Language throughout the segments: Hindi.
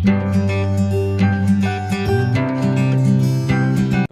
तो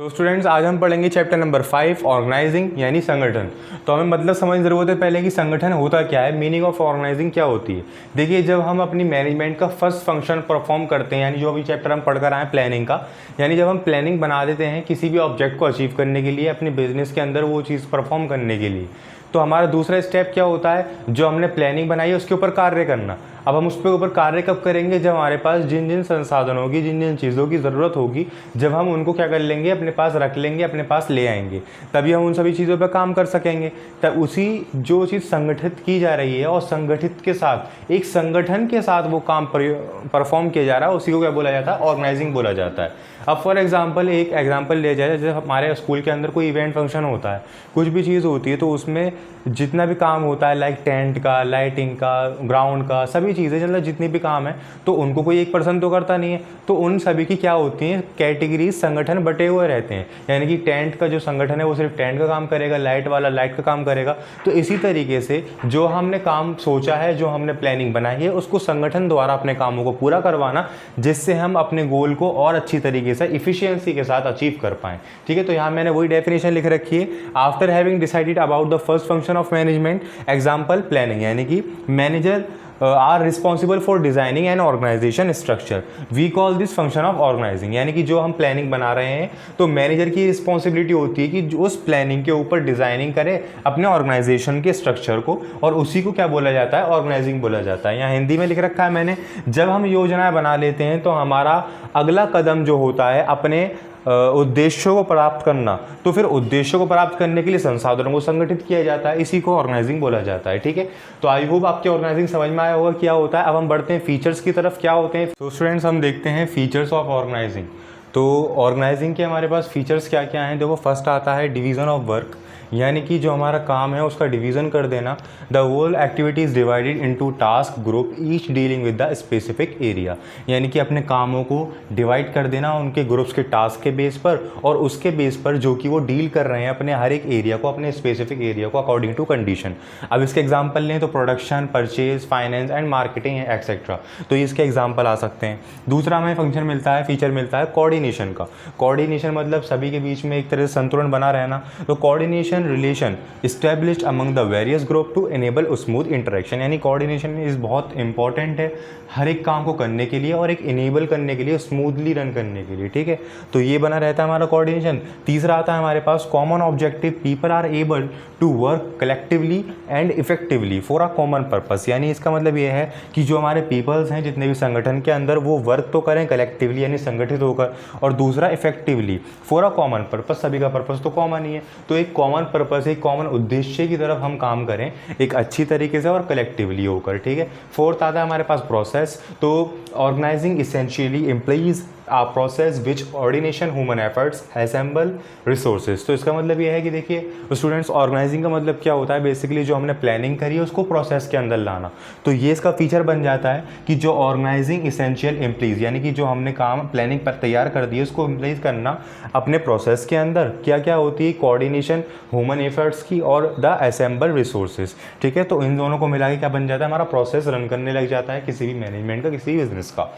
स्टूडेंट्स, आज हम पढ़ेंगे चैप्टर नंबर 5 ऑर्गेनाइजिंग यानी संगठन। तो हमें मतलब समझ ज़रूरत है पहले कि संगठन होता क्या है, मीनिंग ऑफ ऑर्गेनाइजिंग क्या होती है। देखिए, जब हम अपनी मैनेजमेंट का फर्स्ट फंक्शन परफॉर्म करते हैं, यानी जो अभी चैप्टर हम पढ़कर आए प्लानिंग का, यानी जब हम प्लानिंग बना देते हैं किसी भी ऑब्जेक्ट को अचीव करने के लिए, अपने बिजनेस के अंदर वो चीज़ परफॉर्म करने के लिए, तो हमारा दूसरा स्टेप क्या होता है, जो हमने प्लानिंग बनाई है उसके ऊपर कार्य करना। अब हम उस पर ऊपर कार्य कब करेंगे, जब हमारे पास जिन जिन संसाधनों की, जिन जिन चीज़ों की ज़रूरत होगी, जब हम उनको क्या कर लेंगे, अपने पास रख लेंगे, अपने पास ले आएंगे, तभी हम उन सभी चीज़ों पर काम कर सकेंगे। तब उसी जो चीज़ संगठित की जा रही है और संगठित के साथ एक संगठन के साथ वो काम परफॉर्म किया जा रहा है, उसी को क्या बोला जाता है, ऑर्गेनाइजिंग बोला जाता है। अब फॉर एग्जाम्पल एक एग्जाम्पल लिया जाए, जैसे हमारे स्कूल के अंदर कोई इवेंट फंक्शन होता है, कुछ भी चीज़ होती है, तो उसमें जितना भी काम होता है, लाइक टेंट का, लाइटिंग का, ग्राउंड का, सभी चीज़ें, मतलब जितनी भी काम है, तो उनको कोई एक पर्सन तो करता नहीं है, तो उन सभी की क्या होती हैं, कैटेगरीज, संगठन बटे हुए रहते हैं। यानी कि टेंट का जो संगठन है वो सिर्फ टेंट का काम करेगा, लाइट वाला लाइट का काम करेगा। तो इसी तरीके से जो हमने काम सोचा है, जो हमने प्लानिंग बनाई है, उसको संगठन द्वारा अपने कामों को पूरा करवाना, जिससे हम अपने गोल को और अच्छी तरीके से इफिशियंसी के साथ अचीव कर पाएँ। ठीक है, तो यहाँ मैंने वही डेफिनेशन लिख रखी है, after having decided about the first function of management, example planning, यानी कि manager are responsible for designing and organisation structure, we call this function of organising. यानी कि जो हम प्लानिंग बना रहे हैं, तो मैनेजर की रिस्पॉन्सिबिलिटी होती है कि जो उस प्लानिंग के ऊपर डिजाइनिंग करे अपने ऑर्गेनाइजेशन के स्ट्रक्चर को, और उसी को क्या बोला जाता है, ऑर्गेनाइजिंग बोला जाता है। यहाँ हिंदी में लिख रखा है मैंने, जब हम योजनाएं बना लेते हैं तो हमारा अगला कदम जो होता है अपने उद्देश्यों को प्राप्त करना, तो फिर उद्देश्यों को प्राप्त करने के लिए संसाधनों को संगठित किया जाता है, इसी को ऑर्गेनाइजिंग बोला जाता है। ठीक है, तो आई होप आपके ऑर्गेनाइजिंग समझ में आया होगा क्या होता है। अब हम बढ़ते हैं फीचर्स की तरफ, क्या होते हैं। तो स्टूडेंट्स, हम देखते हैं फीचर्स ऑफ ऑर्गेनाइजिंग। तो ऑर्गेनाइजिंग के हमारे पास फीचर्स क्या क्या हैं। देखो, फर्स्ट आता है डिवीज़न ऑफ वर्क, यानी कि जो हमारा काम है उसका डिवीज़न कर देना। The whole activity is divided into task group each dealing with the specific area, यानी कि अपने कामों को डिवाइड कर देना उनके ग्रुप्स के टास्क के बेस पर, और उसके बेस पर जो कि वो डील कर रहे हैं अपने हर एक एरिया को, अपने स्पेसिफिक एरिया को अकॉर्डिंग टू कंडीशन। अब इसके एग्जाम्पल लें तो production, purchase, finance and marketing etcetera, तो इसके एग्जाम्पल आ सकते हैं। दूसरा हमें फंक्शन मिलता है, फीचर मिलता है कोऑर्डिनेशन का। कोऑर्डिनेशन मतलब सभी के बीच में एक तरह से संतुलन बना रहना। तो coordination relation established among the various group to enable smooth interaction, यानी कोऑर्डिनेशन इज बहुत इंपॉर्टेंट है हर एक काम को करने के लिए और एक इनेबल करने के लिए, स्मूथली रन करने के लिए। ठीक है, तो ये बना रहता है हमारा कोऑर्डिनेशन। तीसरा आता है हमारे पास common objective, people are able to work collectively and effectively for a common purpose, यानी इसका मतलब ये है कि जो हमारे पीपल्स हैं जितने भी संगठन के अंदर, वो वर्क तो करें कलेक्टिवली यानी संगठित होकर, और दूसरा effectively for a common purpose, सभी का पर्पस तो कॉमन ही है, तो एक कॉमन पर्पस, एक कॉमन उद्देश्य की तरफ हम काम करें एक अच्छी तरीके से और कलेक्टिवली होकर। ठीक है, फोर्थ आता है हमारे पास प्रोसेस। तो organising essentially implies a process which coordination human efforts assemble resources। तो इसका मतलब ये है कि देखिए स्टूडेंट्स, ऑर्गेनाइजिंग का मतलब क्या होता है, बेसिकली जो हमने प्लानिंग करी है उसको प्रोसेस के अंदर लाना। तो ये इसका फीचर बन जाता है कि जो ऑर्गेनाइजिंग इसेंशियल इम्प्लीज, यानी कि जो हमने काम प्लानिंग पर तैयार कर दी है उसको इम्प्लीज करना अपने प्रोसेस के अंदर। क्या क्या होती है, कोऑर्डिनेशन ह्यूमन एफर्ट्स की और द असेंबल रिसोर्सेज। ठीक है, तो इन दोनों को मिला के क्या बन जाता है, हमारा प्रोसेस रन करने लग जाता है किसी भी मैनेजमेंट का, किसी भी बिजनेस का।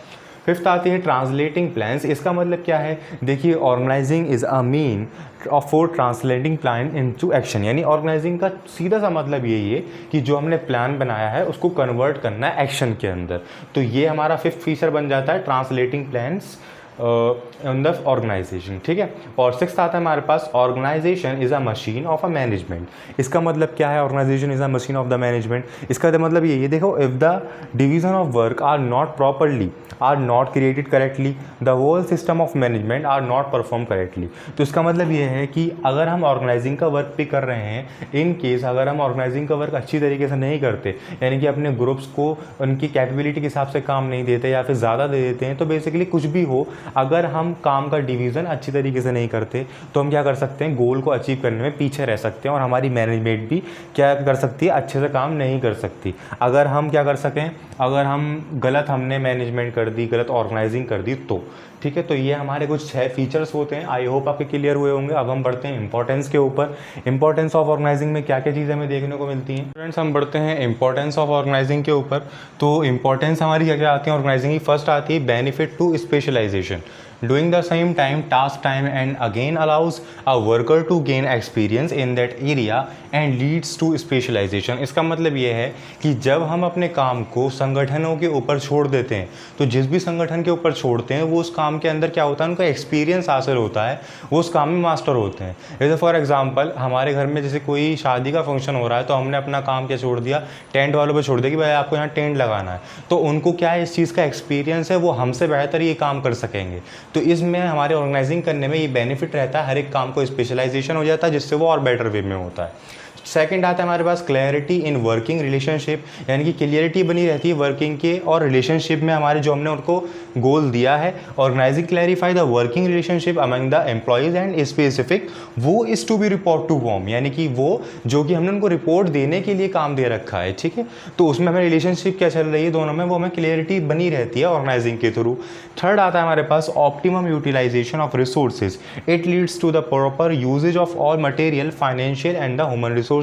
फिफ्थ आती है ट्रांसलेटिंग प्लान्स। इसका मतलब क्या है, देखिए organising is a mean for translating plan into action, यानी ऑर्गेनाइजिंग का सीधा सा मतलब यही है कि जो हमने प्लान बनाया है उसको कन्वर्ट करना है एक्शन के अंदर। तो ये हमारा फिफ्थ फीचर बन जाता है, translating plans in the organisation. ठीक है, और सिक्स्थ आता है हमारे पास organisation is a machine of a management. इसका मतलब क्या है, organisation is a machine of the management. इसका मतलब ये देखो, if the division of work are not properly, are not created correctly, the whole system of management are not perform correctly. तो इसका मतलब ये है कि अगर हम ऑर्गेनाइजिंग का वर्क भी कर रहे हैं, इन केस अगर हम ऑर्गेनाइजिंग का वर्क अच्छी तरीके से नहीं करते, यानी कि अपने ग्रुप्स को उनकी कैपेबिलिटी के हिसाब से काम नहीं देते या फिर ज़्यादा दे देते हैं, तो बेसिकली कुछ भी हो, अगर हम काम का डिवीज़न अच्छी तरीके से नहीं करते तो हम क्या कर सकते हैं, गोल को अचीव करने में पीछे रह सकते हैं और हमारी मैनेजमेंट भी क्या कर सकती है, अच्छे से काम नहीं कर सकती। अगर हम क्या कर सकें, अगर हम गलत हमने मैनेजमेंट कर दी, गलत ऑर्गेनाइजिंग कर दी तो ठीक है। तो ये हमारे कुछ 6 फीचर्स होते हैं। आई होप आपके क्लियर हुए होंगे। अब हम बढ़ते हैं इंपॉर्टेंस के ऊपर। इंपॉर्टेंस ऑफ ऑर्गेनाइजिंग में क्या क्या चीज़ें हमें देखने को मिलती हैं। फ्रेंड्स हम बढ़ते हैं इंपॉर्टेंस ऑफ ऑर्गेनाइजिंग के ऊपर। तो इंपॉर्टेंस हमारी क्या क्या आती है ऑर्गेनाइजिंग की। फर्स्ट आती है benefit to specialisation. Doing the same time task time and again allows a worker to gain experience in that area and leads to specialization। इसका मतलब ये है कि जब हम अपने काम को संगठनों के ऊपर छोड़ देते हैं तो जिस भी संगठन के ऊपर छोड़ते हैं वो उस काम के अंदर क्या होता है, उनका एक्सपीरियंस हासिल होता है, वो उस काम में मास्टर होते हैं। जैसे फॉर एग्जांपल हमारे घर में जैसे कोई शादी का फंक्शन हो रहा है तो हमने अपना काम क्या छोड़ दिया, टेंट वालों पर छोड़ दिया कि भाई आपको यहाँ टेंट लगाना है। तो उनको क्या है, इस चीज़ का एक्सपीरियंस है, वो हमसे बेहतर ये काम कर सकेंगे। तो इसमें हमारे ऑर्गेनाइजिंग करने में ये बेनिफिट रहता है, हर एक काम को स्पेशलाइजेशन हो जाता है जिससे वो और बेटर वे में होता है। सेकंड आता है हमारे पास क्लैरिटी इन वर्किंग रिलेशनशिप, यानी कि क्लियरिटी बनी रहती है वर्किंग के और रिलेशनशिप में हमारे जो हमने उनको गोल दिया है। Organising clarify the working relationship among the employees and specific वो is to be report to form, यानी कि वो जो कि हमने उनको रिपोर्ट देने के लिए काम दे रखा है, ठीक है। तो उसमें हमें रिलेशनशिप क्या चल रही है दोनों में, वो हमें क्लियरिटी बनी रहती है ऑर्गेनाइजिंग के थ्रू। थर्ड आता है हमारे पास optimum utilisation of resources. It leads to the proper usages of all material, financial and the human resources.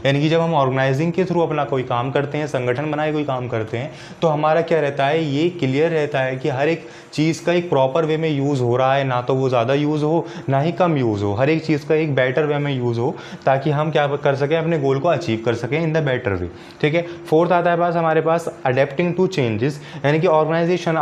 यानी कि जब हम ऑर्गेनाइजिंग के थ्रू अपना कोई काम करते हैं, संगठन बनाए कोई काम करते हैं, तो हमारा क्या रहता है, ये क्लियर रहता है कि हर एक चीज़ का एक प्रॉपर वे में यूज़ हो रहा है, ना तो वो ज़्यादा यूज़ हो ना ही कम यूज़ हो, हर एक चीज़ का एक बेटर वे में यूज़ हो ताकि हम क्या कर सकें, अपने गोल को अचीव कर सकें इन द बेटर वे, ठीक है। फोर्थ आता है पास हमारे पास अडेप्टिंग टू चेंजेस, यानी कि organising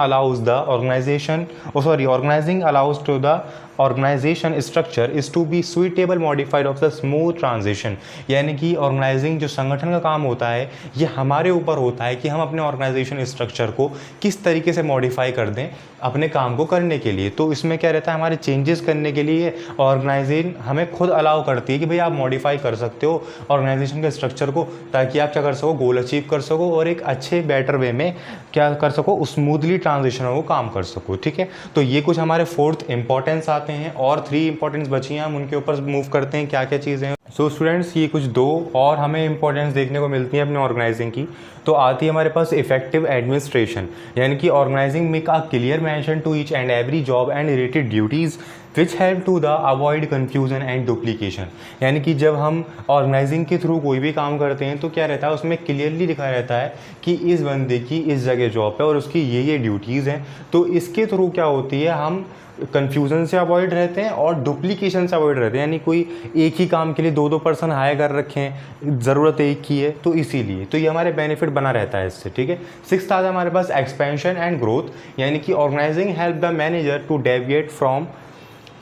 allows to the organisation structure is to be suitable modified of the smooth transition. यानी कि ऑर्गेनाइजिंग जो संगठन का काम होता है ये हमारे ऊपर होता है कि हम अपने ऑर्गेनाइजेशन स्ट्रक्चर को किस तरीके से मॉडिफाई कर दें अपने काम को करने के लिए। तो इसमें क्या रहता है, हमारे चेंजेस करने के लिए ऑर्गेनाइजेशन हमें खुद अलाउ करती है कि भाई आप मॉडिफाई कर सकते हो ऑर्गेनाइजेशन के स्ट्रक्चर को, ताकि आप क्या कर सको, गोल अचीव कर सको और एक अच्छे बेटर वे में क्या कर सको, स्मूथली ट्रांजिशन हो काम कर सको, ठीक है। तो ये कुछ हमारे फोर्थ इंपॉर्टेंस आते हैं और 3 इंपॉर्टेंस बची हैं, हम उनके ऊपर मूव करते हैं क्या क्या चीज़ें हैं। सो स्टूडेंट्स ये कुछ 2 और हमें इंपॉर्टेंस देखने को मिलती हैं अपने ऑर्गेनाइजिंग की। तो आती है हमारे पास इफेक्टिव एडमिनिस्ट्रेशन, यानी कि organising make a clear mention to each and every job and related duties which help to the avoid confusion and duplication. यानी कि जब हम ऑर्गेनाइजिंग के थ्रू कोई भी काम करते हैं तो क्या रहता है, उसमें क्लियरली लिखा रहता है कि इस बंदे की इस जगह जॉब है और उसकी ये ड्यूटीज़ हैं। तो इसके थ्रू क्या होती है, हम कन्फ्यूज़न से अवॉइड रहते हैं और डुप्लीकेशन से अवॉइड रहते हैं। यानी कोई एक ही काम के लिए 2-2 पर्सन हायर कर रखे हैं, ज़रूरत एक की है, तो इसीलिए तो ये हमारे बेनिफिट बना रहता है इससे, ठीक है। 6th आता है हमारे पास एक्सपेंशन एंड ग्रोथ, यानी कि organising help the manager to deviate from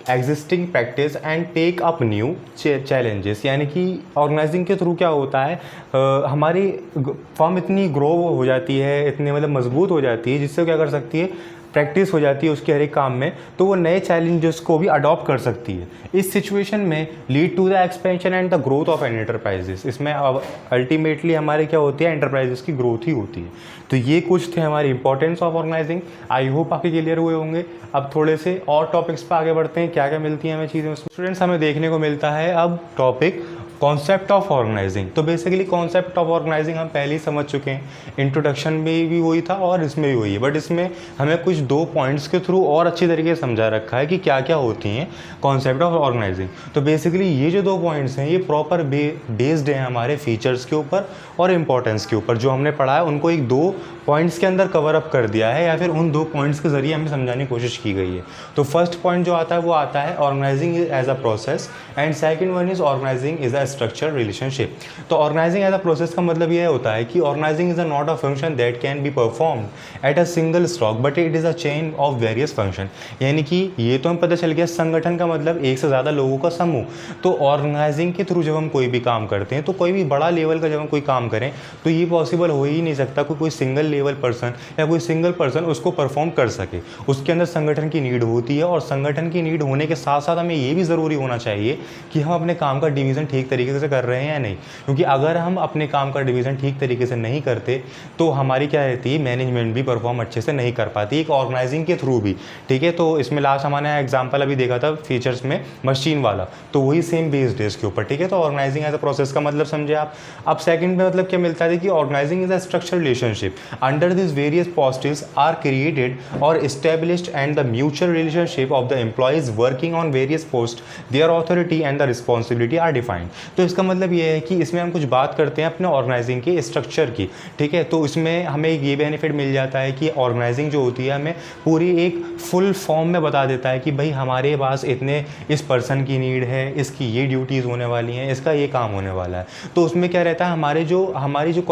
existing practice and take up new challenges. यानी कि ऑर्गेनाइजिंग के थ्रू क्या होता है, हमारी फर्म इतनी ग्रो हो जाती है, इतनी मतलब मजबूत हो जाती है जिससे क्या कर सकती है, प्रैक्टिस हो जाती है उसके हर एक काम में, तो वो नए चैलेंजेस को भी अडॉप्ट कर सकती है। इस सिचुएशन में lead to the expansion and the growth of enterprises. इसमें अल्टीमेटली हमारे क्या होती है, एंटरप्राइजेस की ग्रोथ ही होती है। तो ये कुछ थे हमारी importance of organising. I hope आपके क्लियर हुए होंगे। अब थोड़े से और टॉपिक्स पर आगे बढ़ते हैं, क्या क्या मिलती हैं हमें चीज़ें। स्टूडेंट्स हमें देखने को मिलता है अब टॉपिक कॉन्सेप्ट ऑफ ऑर्गेनाइजिंग। तो बेसिकली कॉन्सेप्ट ऑफ ऑर्गेनाइजिंग हम पहले ही समझ चुके हैं, इंट्रोडक्शन में भी वही था और इसमें भी वही है, बट इसमें हमें कुछ 2 पॉइंट्स के थ्रू और अच्छी तरीके से समझा रखा है कि क्या क्या होती हैं कॉन्सेप्ट ऑफ ऑर्गेनाइजिंग। तो बेसिकली ये जो 2 पॉइंट्स हैं ये प्रॉपर बेस्ड हैं हमारे फीचर्स के ऊपर और इम्पोर्टेंस के ऊपर। जो हमने पढ़ा है उनको एक 2 पॉइंट्स के अंदर कवर अप कर दिया है या फिर उन 2 पॉइंट्स के जरिए हमें समझाने की कोशिश की गई है। तो फर्स्ट पॉइंट जो आता है वो आता है organising as a process and second one is organising is a structure relationship. तो ऑर्गेनाइजिंग एज अ प्रोसेस का मतलब यह होता है कि organising is a not a function that can be performed at a single stroke but it is a chain of various function. यानी कि ये तो हमें पता चल गया संगठन का मतलब एक से ज़्यादा लोगों का समूह। तो ऑर्गेनाइजिंग के थ्रू जब हम कोई भी काम करते हैं तो कोई भी बड़ा लेवल का जब हम कोई काम करें तो ये पॉसिबल हो ही नहीं सकता कोई सिंगल लेवल पर्सन या कोई सिंगल पर्सन उसको परफॉर्म कर सके। उसके अंदर संगठन की नीड होती है, और संगठन की नीड होने के साथ साथ हमें ये भी ज़रूरी होना चाहिए कि हम अपने काम का डिवीज़न ठीक तरीके से कर रहे हैं या नहीं, क्योंकि अगर हम अपने काम का डिवीज़न ठीक तरीके से नहीं करते तो हमारी क्या रहती है, मैनेजमेंट भी परफॉर्म अच्छे से नहीं कर पाती एक ऑर्गेनाइजिंग के थ्रू भी। ठीक है, तो इसमें लास्ट हमने एग्जाम्पल अभी देखा था फीचर्स में मशीन वाला, तो वही सेम बेस्ड है इसके ऊपर। ठीक है, तो ऑर्गेनाइजिंग एज अ प्रोसेस का मतलब समझे आप। अब सेकंड में मतलब क्या मिलता है कि organising is a structure relationship under this various posts are created और established and the mutual relationship of the employees working on various posts, their authority and the responsibility are defined। तो इसका मतलब ये है कि इसमें हम कुछ बात करते हैं अपने ऑर्गेनाइजिंग के स्ट्रक्चर की। ठीक है, तो इसमें हमें ये बेनिफिट मिल जाता है कि ऑर्गेनाइजिंग जो होती है हमें पूरी एक फुल फॉर्म में बता देता है कि भाई हमारे पास इतने इस पर्सन की नीड है, इसकी ये ड्यूटीज़ होने वाली हैं, इसका ये काम होने वाला है। तो उसमें क्या रहता है, हमारी जो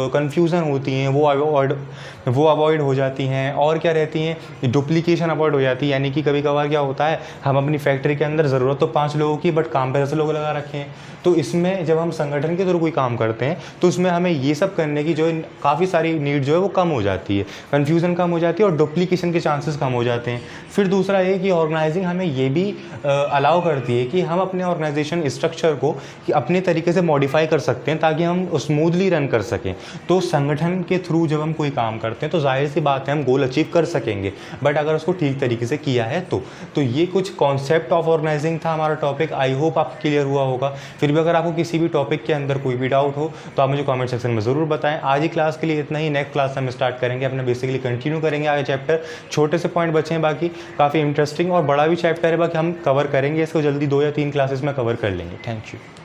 कन्फ्यूज़न होती हैं वो अवॉइड हो जाती हैं, और क्या रहती हैं, डुप्लीकेशन अवॉइड हो जाती है। यानी कि कभी कभार क्या होता है, हम अपनी फैक्ट्री के अंदर ज़रूरत तो 5 लोगों की, बट काम पे 10 लोग लगा रखे हैं। तो इसमें जब हम संगठन के थ्रू कोई काम करते हैं तो इसमें हमें ये सब करने की जो काफ़ी सारी नीड जो है वो कम हो जाती है, कन्फ्यूज़न कम हो जाती है और डुप्लीकेशन के चांसेस कम हो जाते हैं। फिर दूसरा ये कि ऑर्गेनाइजिंग हमें ये भी अलाउ करती है कि हम अपने ऑर्गेनाइजेशन स्ट्रक्चर को कि अपने तरीके से मॉडिफाई कर सकते हैं ताकि हम स्मूथली रन कर सकें। तो संगठन के थ्रू जब हम कोई काम करते हैं तो जाहिर सी बात है हम गोल अचीव कर सकेंगे, बट अगर उसको ठीक तरीके से किया है तो ये कुछ कॉन्सेप्ट ऑफ ऑर्गेनाइजिंग था हमारा टॉपिक। आई होप आपको क्लियर हुआ होगा। फिर भी अगर आपको किसी भी टॉपिक के अंदर कोई भी डाउट हो तो आप मुझे कमेंट सेक्शन में ज़रूर बताएं। आज ही क्लास के लिए इतना ही, नेक्स्ट क्लास हम स्टार्ट करेंगे अपना बेसिकली कंटिन्यू करेंगे आगे चैप्टर। छोटे से पॉइंट बचे हैं, बाकी काफ़ी इंटरेस्टिंग और बड़ा भी चैप्टर है, बाकी हम कवर करेंगे इसको जल्दी 2 या 3 क्लासेस में कवर कर लेंगे। Thank you.